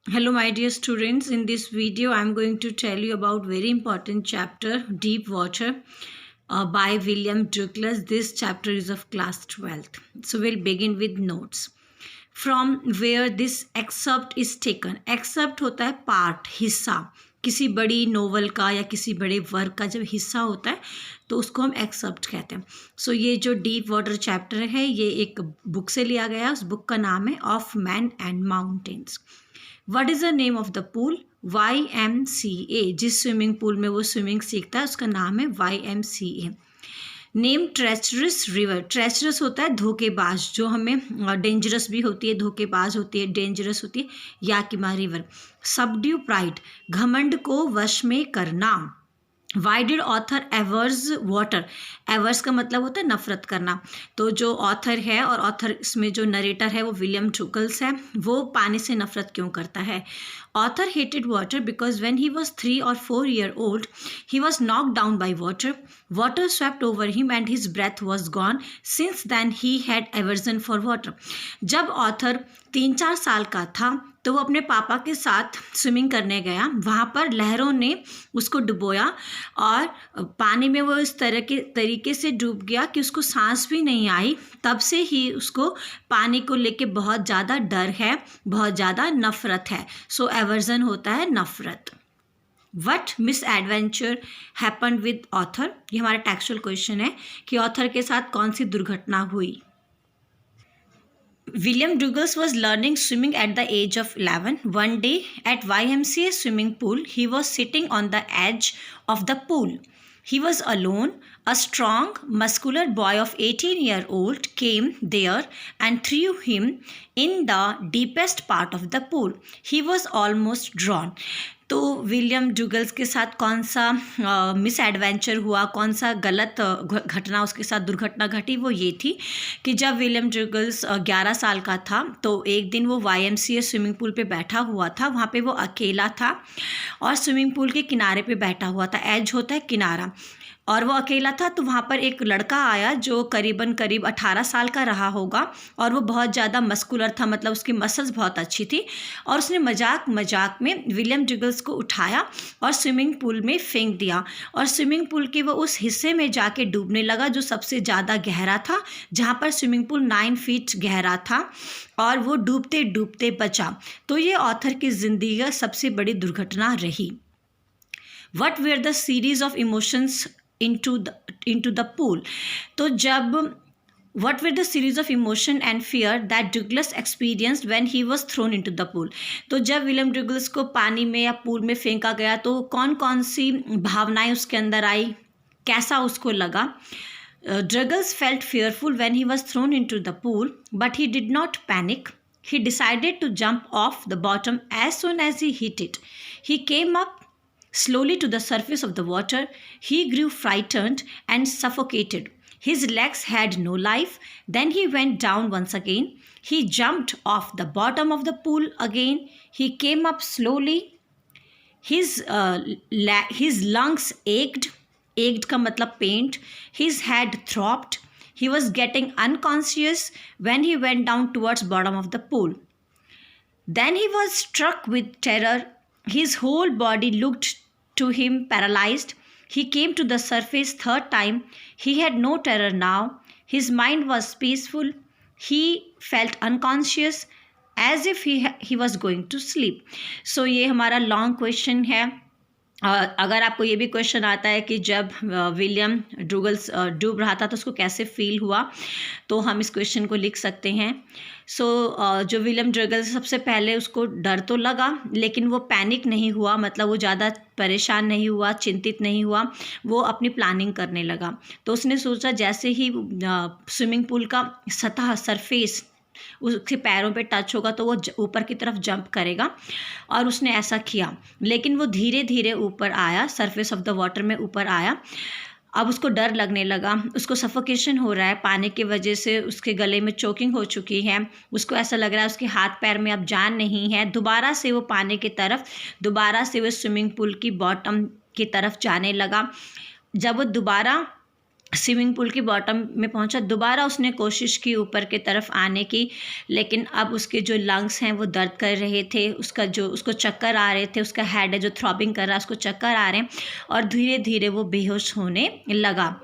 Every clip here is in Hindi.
Hello my dear students, in this video I am going to tell you about very important chapter Deep Water by William Douglas. This chapter is of class 12th. So we'll begin with notes. From where this excerpt is taken. Excerpt होता है पार्ट, हिस्सा. किसी बड़ी नोवेल का या किसी बड़े वर्क का जब हिस्सा होता है तो उसको हम एक्सेप्ट कहते हैं. सो ये जो डीप वाटर चैप्टर है ये एक बुक से लिया गया है. उस बुक का नाम है of man and mountains. What is the name of the pool? YMCA. जिस स्विमिंग पूल में वो स्विमिंग सीखता है उसका नाम है YMCA. Name treacherous river. Treacherous होता है धोखेबाज, जो हमें डेंजरस भी होती है, धोखेबाज होती है, डेंजरस होती है. Yakima river. Subdue pride. घमंड को वश में करना. Why did author averse water. Averse का मतलब होता है नफरत करना. तो जो ऑथर है और ऑथर इसमें जो नरेटर है वो विलियम डगल्स है, वो पानी से नफरत क्यों करता है? Author hated water because when he was 3 or 4 year old he was knocked down by water. Water swept over him and his breath was gone. Since then he had aversion for water. जब ऑथर 3-4 साल का था तो वो अपने पापा के साथ स्विमिंग करने गया. वहाँ पर लहरों ने उसको डुबोया और पानी में वो इस तरह के तरीके से डूब गया कि उसको सांस भी नहीं आई. तब से ही उसको पानी को लेके बहुत ज़्यादा डर है, बहुत ज़्यादा नफ़रत है. सो एवर्जन होता है नफ़रत. What miss adventure happen with author. ये हमारा टेक्सचुअल क्वेश्चन है कि ऑथर के साथ कौन सी दुर्घटना हुई. William Douglas was learning swimming at the age of 11. One day at YMCA swimming pool, he was sitting on the edge of the pool. He was alone. A strong, muscular boy of 18-year-old came there and threw him in the deepest part of the pool. He was almost drowned. तो विलियम डगल्स के साथ कौन सा मिस एडवेंचर हुआ, कौन सा गलत घटना उसके साथ दुर्घटना घटी, वो ये थी कि जब विलियम डगल्स 11 साल का था तो एक दिन वो YMCA स्विमिंग पूल पे बैठा हुआ था. वहाँ पे वो अकेला था और स्विमिंग पूल के किनारे पे बैठा हुआ था. एज होता है किनारा, और वो अकेला था. तो वहाँ पर एक लड़का आया जो करीब 18 साल का रहा होगा और वो बहुत ज़्यादा मस्कुलर था, मतलब उसकी मसल्स बहुत अच्छी थी. और उसने मजाक में विलियम डगल्स को उठाया और स्विमिंग पूल में फेंक दिया. और स्विमिंग पूल के वो उस हिस्से में जाके डूबने लगा जो सबसे ज़्यादा गहरा था, जहाँ पर स्विमिंग पूल 9 फीट गहरा था, और वो डूबते डूबते बचा. तो ये ऑथर की ज़िंदगी का सबसे बड़ी दुर्घटना रही. What were the series of emotions into the pool. तो जब what were the series of emotion and fear that Douglas experienced when he was thrown into the pool. तो जब विलियम डगल्स को पानी में या पूल में फेंका गया तो कौन कौन सी भावनाएं उसके अंदर आई, कैसा उसको लगा. Douglas felt fearful when he was thrown into the pool, but he did not panic. He decided to jump off the bottom as soon as he hit it. He came up slowly to the surface of the water. He grew frightened and suffocated. His legs had no life. Then he went down once again. He jumped off the bottom of the pool again. He came up slowly. His lungs ached. Ached का मतलब pained. His head throbbed. He was getting unconscious when he went down towards bottom of the pool. Then he was struck with terror. His whole body looked to him paralyzed. He came to the surface third time. He had no terror now. His mind was peaceful. He felt unconscious as if he was going to sleep. So ये हमारा लॉन्ग क्वेश्चन है. अगर आपको ये भी क्वेश्चन आता है कि जब विलियम डगल्स डूब रहा था तो उसको कैसे फील हुआ, तो हम इस क्वेश्चन को लिख सकते हैं. सो जो विलियम डगल्स, सबसे पहले उसको डर तो लगा लेकिन वो पैनिक नहीं हुआ, मतलब वो ज़्यादा परेशान नहीं हुआ, चिंतित नहीं हुआ. वो अपनी प्लानिंग करने लगा. तो उसने सोचा जैसे ही स्विमिंग पूल का सतह सरफेस उसके पैरों पे टच होगा तो वो ऊपर की तरफ जंप करेगा, और उसने ऐसा किया. लेकिन वो धीरे धीरे ऊपर आया, सरफेस ऑफ द वाटर में ऊपर आया. अब उसको डर लगने लगा, उसको सफोकेशन हो रहा है पानी की वजह से, उसके गले में चोकिंग हो चुकी है. उसको ऐसा लग रहा है उसके हाथ पैर में अब जान नहीं है. दोबारा से वो पानी की तरफ, दोबारा से वो स्विमिंग पूल की बॉटम की तरफ जाने लगा. जब वो दोबारा स्विमिंग पूल की बॉटम में पहुंचा। दोबारा उसने कोशिश की ऊपर की तरफ आने की, लेकिन अब उसके जो लंग्स हैं वो दर्द कर रहे थे, उसको चक्कर आ रहे थे, उसका हेड है जो थ्रॉबिंग कर रहा है उसको चक्कर आ रहे हैं, और धीरे धीरे वो बेहोश होने लगा।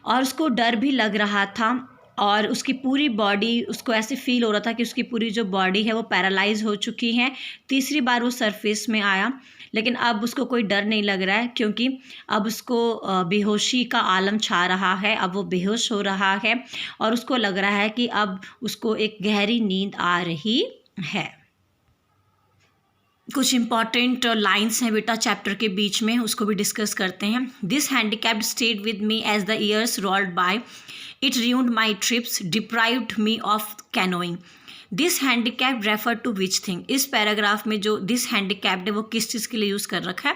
और उसको डर भी लग रहा था, और उसकी पूरी बॉडी, उसको ऐसे फील हो रहा था कि उसकी पूरी जो बॉडी है वो पैरालाइज हो चुकी है। तीसरी बार वो सरफेस में आया, लेकिन अब उसको कोई डर नहीं लग रहा है, क्योंकि अब उसको बेहोशी का आलम छा रहा है। अब वो बेहोश हो रहा है और उसको लग रहा है कि अब उसको एक गहरी नींद आ रही है। कुछ इंपॉर्टेंट लाइंस हैं बेटा चैप्टर के बीच में, उसको भी डिस्कस करते हैं। This handicapped stayed with me as the years rolled by, it ruined my trips, deprived me of canoeing. This handicap refer to which thing. इस पैराग्राफ में जो दिस हैंडीकैप्ड है वो किस चीज़ के लिए यूज़ कर रखा है?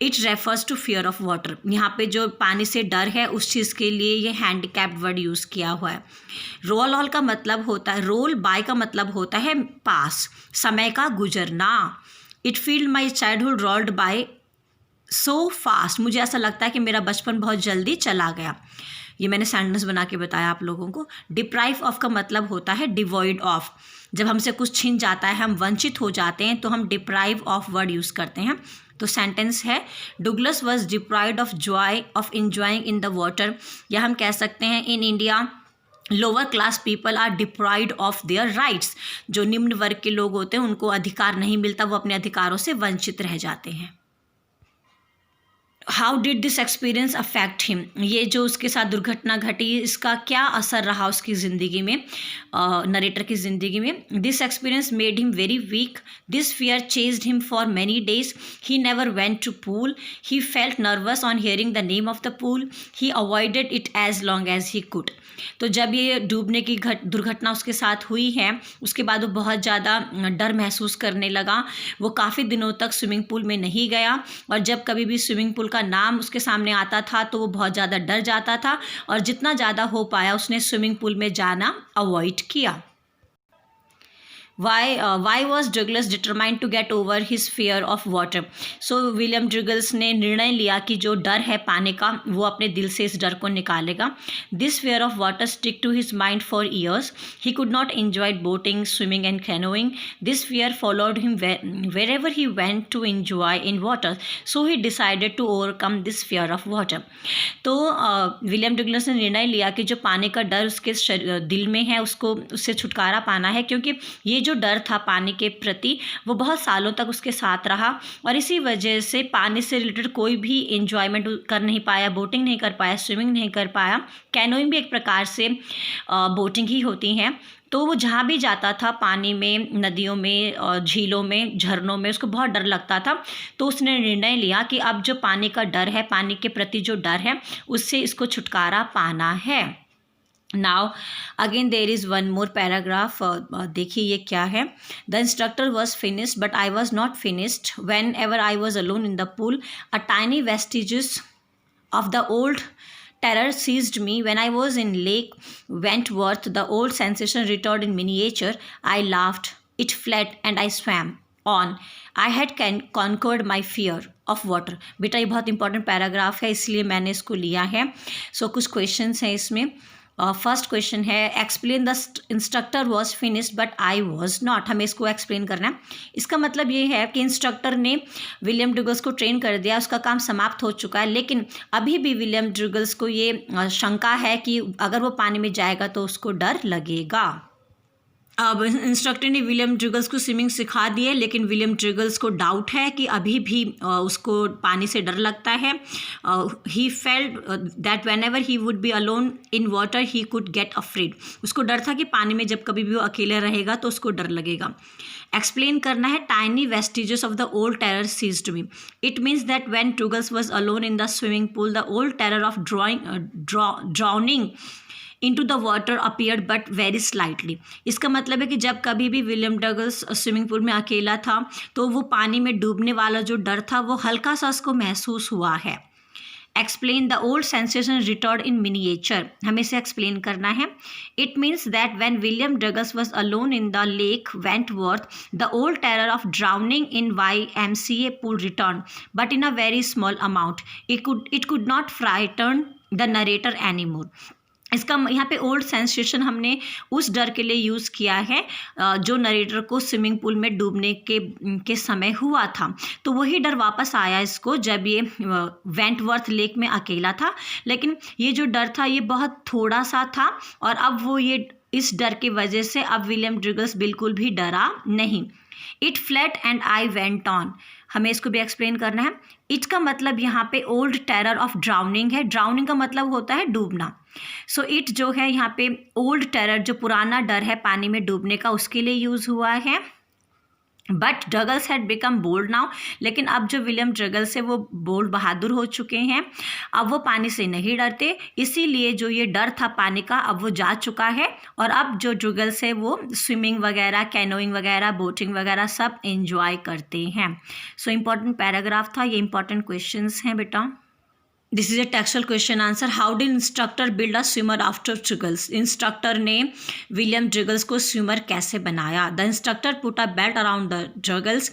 It refers to fear of water. यहाँ पे जो पानी से डर है उस चीज़ के लिए ये हैंडीकैप्ड वर्ड यूज़ किया हुआ है। रोल ऑल का मतलब होता है, रोल बाय का मतलब होता है पास, समय का गुजरना। It field my childhood rolled bye so fast. मुझे ऐसा लगता है कि मेरा बचपन बहुत जल्दी चला गया। ये मैंने सेंटेंस बना के बताया आप लोगों को। डिप्राइव ऑफ का मतलब होता है डिवॉइड ऑफ। जब हमसे कुछ छिन जाता है, हम वंचित हो जाते हैं, तो हम डिप्राइव ऑफ वर्ड यूज़ करते हैं। तो सेंटेंस है Douglas was deprived of joy of enjoying in the water. या हम कह सकते हैं in India lower class people are deprived of their rights. जो निम्न वर्ग के लोग होते हैं उनको अधिकार नहीं मिलता, वो अपने अधिकारों से वंचित रह जाते हैं। How did this experience affect him. ये जो उसके साथ दुर्घटना घटी, इसका क्या असर रहा उसकी ज़िंदगी में, नरेटर की ज़िंदगी में। This experience made him very weak. This fear chased him for many days. He never went to pool. He felt nervous on hearing the name of the pool. He avoided it as long as he could. तो जब ये डूबने की दुर्घटना उसके साथ हुई है, उसके बाद वो बहुत ज़्यादा डर महसूस करने लगा। वो काफ़ी दिनों तक स्विमिंग पूल में नहीं गया, और जब कभी भी स्विमिंग पूल का नाम उसके सामने आता था तो वो बहुत ज़्यादा डर जाता था, और जितना ज़्यादा हो पाया उसने स्विमिंग पूल में जाना अवॉइड किया। Why was Douglas determined to get over his fear of water? So William Douglas ने निर्णय लिया कि जो डर है पानी का वो अपने दिल से इस डर को निकालेगा। This fear of water stick to his mind for years. He could not enjoy boating, swimming and canoeing. This fear followed him wherever he went to enjoy in water. So he decided to overcome this fear of water. तो विलियम डगलस ने निर्णय लिया कि जो पानी का डर उसके दिल में है उसको उससे छुटकारा पाना है, क्योंकि ये जो डर था पानी के प्रति वो बहुत सालों तक उसके साथ रहा, और इसी वजह से पानी से रिलेटेड कोई भी एंजॉयमेंट कर नहीं पाया, बोटिंग नहीं कर पाया, स्विमिंग नहीं कर पाया। कैनोइंग भी एक प्रकार से बोटिंग ही होती है। तो वो जहाँ भी जाता था पानी में, नदियों में, झीलों में, झरनों में, उसको बहुत डर लगता था। तो उसने निर्णय लिया कि अब जो पानी का डर है, पानी के प्रति जो डर है, उससे इसको छुटकारा पाना है। Now again there is one more paragraph. देखिए ये क्या है। The instructor was finished but I was not finished whenever I was alone in the pool. A tiny vestiges of the old terror seized me when I was in Lake Wentworth. The old sensation returned in miniature. I laughed, it fled, and I swam on. I had conquered my fear of water. बेटा ये बहुत इंपॉर्टेंट पैराग्राफ है इसलिए मैंने इसको लिया है। सो कुछ क्वेश्चंस हैं इसमें। फर्स्ट क्वेश्चन है explain the instructor was finished but I was not. हमें इसको एक्सप्लेन करना है। इसका मतलब ये है कि इंस्ट्रक्टर ने विलियम ड्रिगल्स को ट्रेन कर दिया, उसका काम समाप्त हो चुका है, लेकिन अभी भी विलियम ड्रिगल्स को ये शंका है कि अगर वो पानी में जाएगा तो उसको डर लगेगा। अब इंस्ट्रक्टर ने विलियम ड्रिगल्स को स्विमिंग सिखा दी है, लेकिन विलियम ड्रिगल्स को डाउट है कि अभी भी उसको पानी से डर लगता है। He felt that when ever he would be alone in water he could get afraid. उसको डर था कि पानी में जब कभी भी वो अकेले रहेगा तो उसको डर लगेगा। एक्सप्लेन करना है tiny vestiges of the old terror seized me. It means that when Douglas was alone in the swimming pool the old terror of drowning into the water appeared but very slightly। इसका मतलब है कि जब कभी भी विलियम डगल्स स्विमिंग पूल में अकेला था तो वो पानी में डूबने वाला जो डर था वो हल्का सा उसको महसूस हुआ है। Explain the old sensation return in miniature. हमें इसे एक्सप्लेन करना है। It means that when William Douglas was alone in the lake Wentworth the old terror of drowning in YMCA pool return but in a very small amount. It could not frighten the narrator any more. इसका यहाँ पे ओल्ड सेंसेशन हमने उस डर के लिए यूज़ किया है जो नरेटर को स्विमिंग पूल में डूबने के समय हुआ था। तो वही डर वापस आया इसको जब ये वेंटवर्थ लेक में अकेला था, लेकिन ये जो डर था ये बहुत थोड़ा सा था और अब वो ये इस डर की वजह से अब विलियम ड्रिगल्स बिल्कुल भी डरा नहीं। It flat and I went on, हमें इसको भी एक्सप्लेन करना है। इट का मतलब यहाँ पे ओल्ड टेरर ऑफ ड्राउनिंग है। ड्राउनिंग का मतलब होता है डूबना। सो इट जो है यहाँ पे ओल्ड टेरर, जो पुराना डर है पानी में डूबने का, उसके लिए यूज़ हुआ है। But Douglas had become bold now, लेकिन अब जो विलियम ड्रगल्स है वो बोल्ड, बहादुर हो चुके हैं। अब वो पानी से नहीं डरते, इसीलिए जो ये डर था पानी का अब वो जा चुका है और अब जो ड्रगल्स है वो स्विमिंग वगैरह, कैनोइंग वगैरह, बोटिंग वगैरह सब एंजॉय करते हैं। सो इम्पॉर्टेंट पैराग्राफ था, ये इंपॉर्टेंट क्वेश्चंस हैं बेटा। This is a textual question answer. How did instructor build a swimmer after Douglas, instructor ने विलियम ड्रिगल्स को स्विमर कैसे बनाया। The instructor put a belt around the Douglas,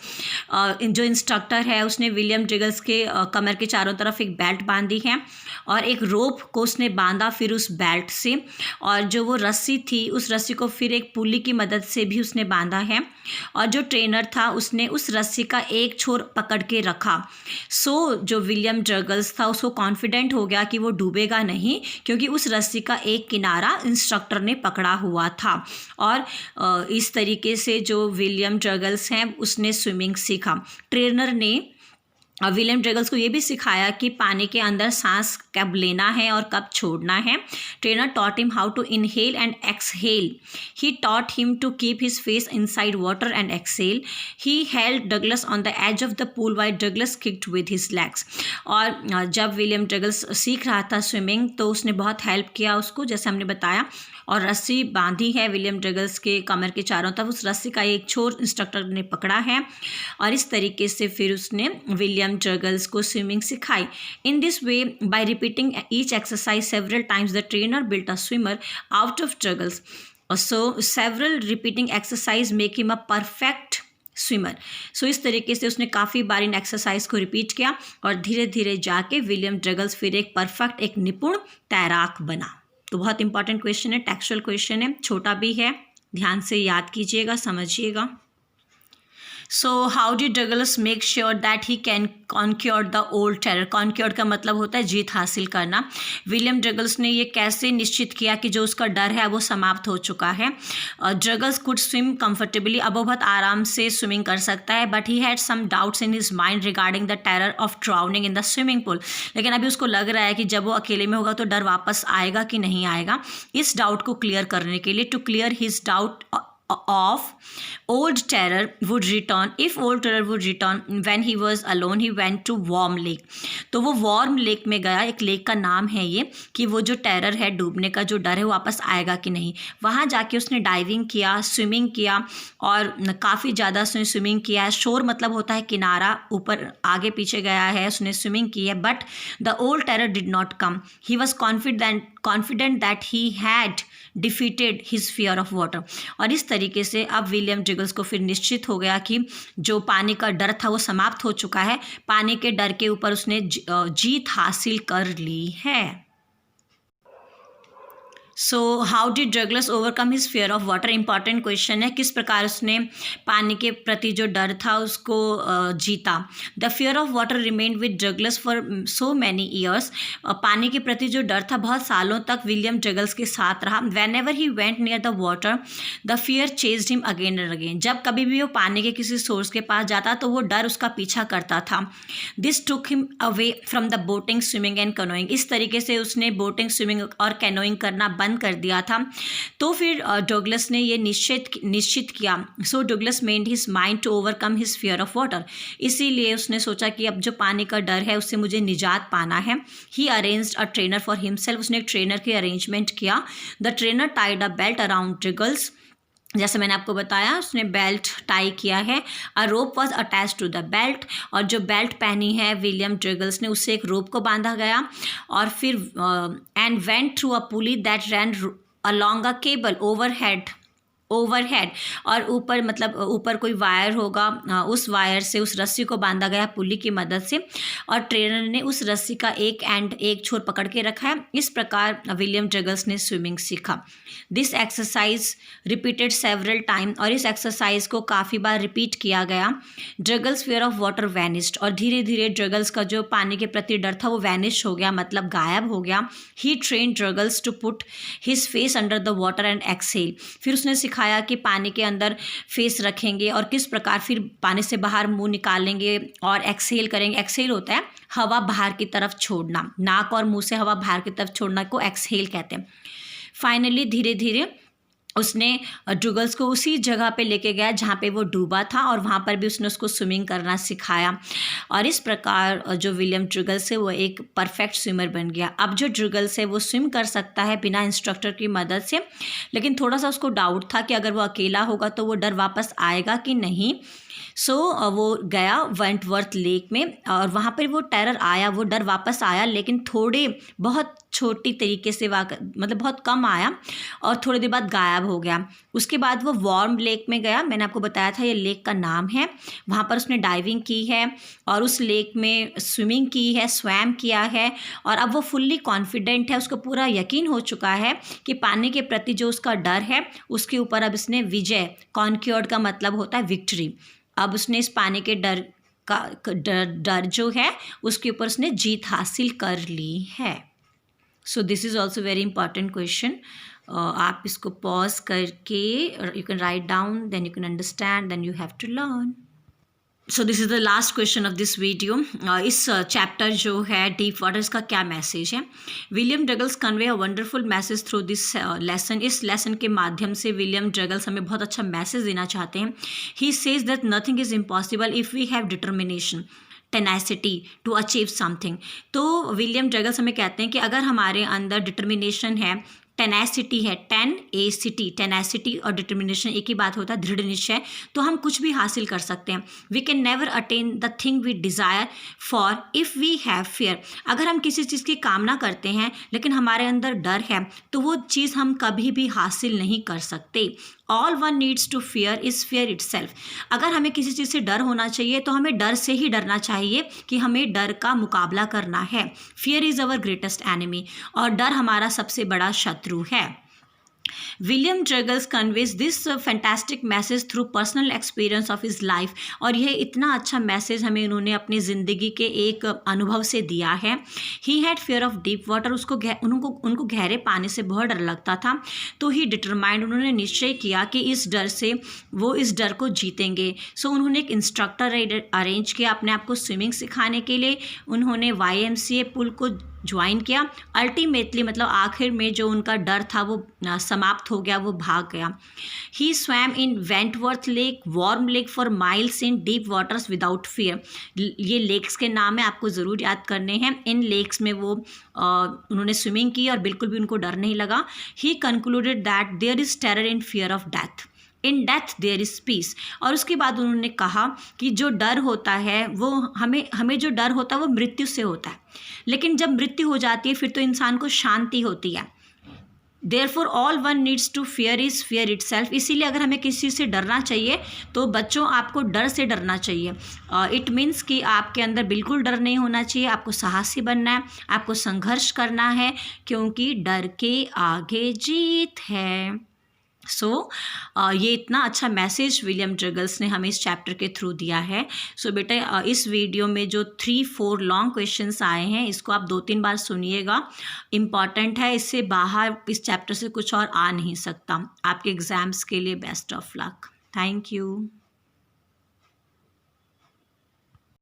जो इंस्ट्रक्टर है उसने विलियम ड्रिगल्स के कमर के चारों तरफ एक बेल्ट बांधी है और एक रोप को उसने बांधा फिर उस बेल्ट से, और जो वो रस्सी थी उस रस्सी को फिर एक पुली की मदद से भी उसने बांधा है, और जो ट्रेनर था उसने उस रस्सी का एक छोर पकड़ के रखा। सो जो विलियम ड्रिगल्स था उसको कॉन्फिडेंट हो गया कि वो डूबेगा नहीं, क्योंकि उस रस्सी का एक किनारा इंस्ट्रक्टर ने पकड़ा हुआ था। और इस तरीके से जो विलियम ड्रिगल्स हैं उसने स्विमिंग सीखा। ट्रेनर ने विलियम ड्रिगल्स को ये भी सिखाया कि पानी के अंदर सांस कब लेना है और कब छोड़ना है। Trainer taught him how to inhale and exhale. He taught him to keep his face inside water and exhale. He held Douglas on the edge of the pool while Douglas kicked with his legs. और जब विलियम ड्रिगल्स सीख रहा था स्विमिंग तो उसने बहुत हेल्प किया उसको, जैसे हमने बताया, और रस्सी बांधी है विलियम ड्रिगल्स के कमर के चारों तरफ। उस रस्सी का एक छोर इंस्ट्रक्टर ने पकड़ा है और इस तरीके से फिर उसने विलियम ड्रिगल्स को स्विमिंग सिखाई। In this way, by repeating each exercise several times, the trainer built a swimmer out of Douglas. So several repeating exercise make him a perfect swimmer. So इस तरीके से उसने काफ़ी बार इन एक्सरसाइज को रिपीट किया और धीरे धीरे जाके विलियम ड्रिगल्स फिर एक परफेक्ट, एक निपुण तैराक बना। तो बहुत इंपॉर्टेंट क्वेश्चन है, टेक्सुअल क्वेश्चन है, छोटा भी है, ध्यान से याद कीजिएगा, समझिएगा। So how did Douglas make sure that he can conquer the old terror. Conquer का मतलब होता है जीत हासिल करना। विलियम ड्रिगल्स ने ये कैसे निश्चित किया कि जो उसका डर है वो समाप्त हो चुका है। ड्रिगल्स कुड स्विम कंफर्टेबली, अब वो बहुत आराम से स्विमिंग कर सकता है, but he had some doubts in his mind regarding the terror of drowning in the swimming pool. लेकिन अभी उसको लग रहा है कि जब वो अकेले में होगा तो डर वापस आएगा कि नहीं आएगा। इस डाउट को क्लियर करने के लिए, to clear his doubt of old terror would return, if old terror would return when he was alone, he went to warm lake. तो वो वार्म लेक में गया, एक लेक का नाम है ये, कि वो जो टेरर है, डूबने का जो डर है, वो वापस आएगा कि नहीं। वहाँ जाके उसने डाइविंग किया, स्विमिंग किया और काफ़ी ज़्यादा उसने स्विमिंग किया है। शोर मतलब होता है किनारा, ऊपर आगे पीछे गया है, उसने स्विमिंग की है। But the old terror did not come, he was confident that he had defeated his fear of water. और इस तरीके से अब विलियम ड्रिगल्स को फिर निश्चित हो गया कि जो पानी का डर था वो समाप्त हो चुका है। पानी के डर के ऊपर उसने जीत हासिल कर ली है। So how did Douglas overcome his fear of water. Important question है, किस प्रकार उसने पानी के प्रति जो डर था उसको जीता। The fear of water remained with Douglas for so many years. पानी के प्रति जो डर था बहुत सालों तक विलियम ड्रिगल्स के साथ रहा। When ever he went near the water the fear chased him again and again. जब कभी भी वो पानी के किसी सोर्स के पास जाता तो वो डर उसका पीछा करता था। This took him away from the boating, swimming and canoeing. इस तरीके से उसने बोटिंग, स्विमिंग और कैनोइंग करना बंद कर दिया था। तो फिर डगलस ने ये निश्चित किया। So Douglas made his mind to overcome his fear of water. इसीलिए उसने सोचा कि अब जो पानी का डर है उससे मुझे निजात पाना है। He arranged a trainer for himself. उसने एक ट्रेनर की अरेंजमेंट किया। The trainer tied a belt around Douglas. जैसे मैंने आपको बताया उसने बेल्ट टाई किया है। A rope was attach to the belt. और जो बेल्ट पहनी है विलियम ड्रिगल्स ने उससे एक रोप को बांधा गया। और फिर and went through a pulley that ran along a cable over head overhead, और ऊपर मतलब ऊपर कोई वायर होगा, उस वायर से उस रस्सी को बांधा गया पुली की मदद से, और ट्रेनर ने उस रस्सी का एक छोर पकड़ के रखा है। इस प्रकार विलियम ड्रगल्स ने स्विमिंग सीखा। This exercise repeated several time, और इस एक्सरसाइज को काफ़ी बार रिपीट किया गया। ड्रगल्स फियर ऑफ वाटर वैनिश्ड, और धीरे धीरे ड्रगल्स का जो पानी के प्रति डर था वो वैनिश हो गया, मतलब गायब हो गया। He train Douglas to put his face under the water and exhale, फिर उसने सिखाया कि पानी के अंदर फेस रखेंगे और किस प्रकार फिर पानी से बाहर मुंह निकालेंगे और एक्सहेल करेंगे। एक्सहेल होता है हवा बाहर की तरफ छोड़ना, नाक और मुंह से हवा बाहर की तरफ छोड़ना को एक्सहेल कहते हैं। फाइनली धीरे धीरे उसने ड्रगल्स को उसी जगह पे लेके गया जहाँ पे वो डूबा था, और वहाँ पर भी उसने उसको स्विमिंग करना सिखाया, और इस प्रकार जो विलियम ड्रगल्स है वो एक परफेक्ट स्विमर बन गया। अब जो ड्रगल्स है वो स्विम कर सकता है बिना इंस्ट्रक्टर की मदद से, लेकिन थोड़ा सा उसको डाउट था कि अगर वो अकेला होगा तो वो डर वापस आएगा कि नहीं। सो वो गया वेंटवर्थ लेक में, और वहाँ पर वो टेरर आया, वो डर वापस आया, लेकिन थोड़े बहुत छोटी तरीके से मतलब बहुत कम आया, और थोड़ी देर बाद गायब हो गया। उसके बाद वो वार्म लेक में गया, मैंने आपको बताया था ये लेक का नाम है। वहाँ पर उसने डाइविंग की है और उस लेक में स्विमिंग की है, स्वैम किया है, और अब वो फुल्ली कॉन्फिडेंट है। उसको पूरा यकीन हो चुका है कि पानी के प्रति जो उसका डर है उसके ऊपर अब इसने विजय, कॉन्क्योर्ड का मतलब होता है विक्ट्री, अब उसने इस पानी के डर जो है उसके ऊपर उसने जीत हासिल कर ली है। So this is also very important question. आप इसको पॉज करके you can write down, then you can understand, then you have to learn. So this is the last question of this video. इस चैप्टर जो है डीप वाटर, इसका क्या मैसेज है? William Douglas convey a wonderful message through this lesson. इस लेसन के माध्यम से विलियम ड्रगल्स हमें बहुत अच्छा मैसेज देना चाहते हैं। He says that nothing is impossible if we have determination, tenacity to achieve something. तो विलियम ड्रगल्स हमें कहते हैं कि अगर हमारे अंदर डिटर्मिनेशन है, टेनासिटी है, टेनासिटी और डिटर्मिनेशन एक ही बात होता है, दृढ़ निश्चय, तो हम कुछ भी हासिल कर सकते हैं। We can never attain the thing we desire for if we have fear. अगर हम किसी चीज़ की कामना करते हैं लेकिन हमारे अंदर डर है तो वो चीज़ हम कभी भी हासिल नहीं कर सकते। All one needs to fear is fear itself. अगर हमें किसी चीज़ से डर होना चाहिए तो हमें डर से ही डरना चाहिए कि हमें डर का मुकाबला करना है। Fear is our greatest enemy, और डर हमारा सबसे बड़ा शत्रु है। William Douglas conveys this fantastic message through personal experience of his life, और यह इतना अच्छा मैसेज हमें उन्होंने अपनी ज़िंदगी के एक अनुभव से दिया है। He had fear of deep water, उनको गहरे पानी से बहुत डर लगता था, तो ही डिटरमाइंड, उन्होंने निश्चय किया कि इस डर से वो इस डर को जीतेंगे। सो उन्होंने एक इंस्ट्रक्टर अरेंज किया अपने आप को स्विमिंग सिखाने के लिए। उन्होंने YMCA पुल को ज्वाइन किया। अल्टीमेटली मतलब आखिर में जो उनका डर था वो समाप्त हो गया, वो भाग गया। He swam in Wentworth lake, warm lake for miles in deep waters without fear. ये लेक्स के नाम है, आपको ज़रूर याद करने हैं। इन लेक्स में वो उन्होंने स्विमिंग की और बिल्कुल भी उनको डर नहीं लगा। He concluded that there is terror in fear of death, in death there is peace. और उसके बाद उन्होंने कहा कि जो डर होता है वो हमें जो डर होता है वो मृत्यु से होता है, लेकिन जब मृत्यु हो जाती है फिर तो इंसान को शांति होती है। Therefore all one needs to fear is fear itself. इसीलिए अगर हमें किसी से डरना चाहिए तो बच्चों आपको डर से डरना चाहिए। इट मीन्स कि आपके अंदर बिल्कुल डर नहीं होना चाहिए, आपको साहसी बनना है, आपको संघर्ष करना है, क्योंकि डर के आगे जीत है। ये इतना अच्छा मैसेज विलियम ड्रगल्स ने हमें इस चैप्टर के थ्रू दिया है। बेटा इस वीडियो में जो 3-4 लॉन्ग क्वेश्चंस आए हैं इसको आप 2-3 बार सुनिएगा, इम्पॉर्टेंट है। इससे बाहर इस चैप्टर से कुछ और आ नहीं सकता। आपके एग्ज़ाम्स के लिए best of luck. Thank you.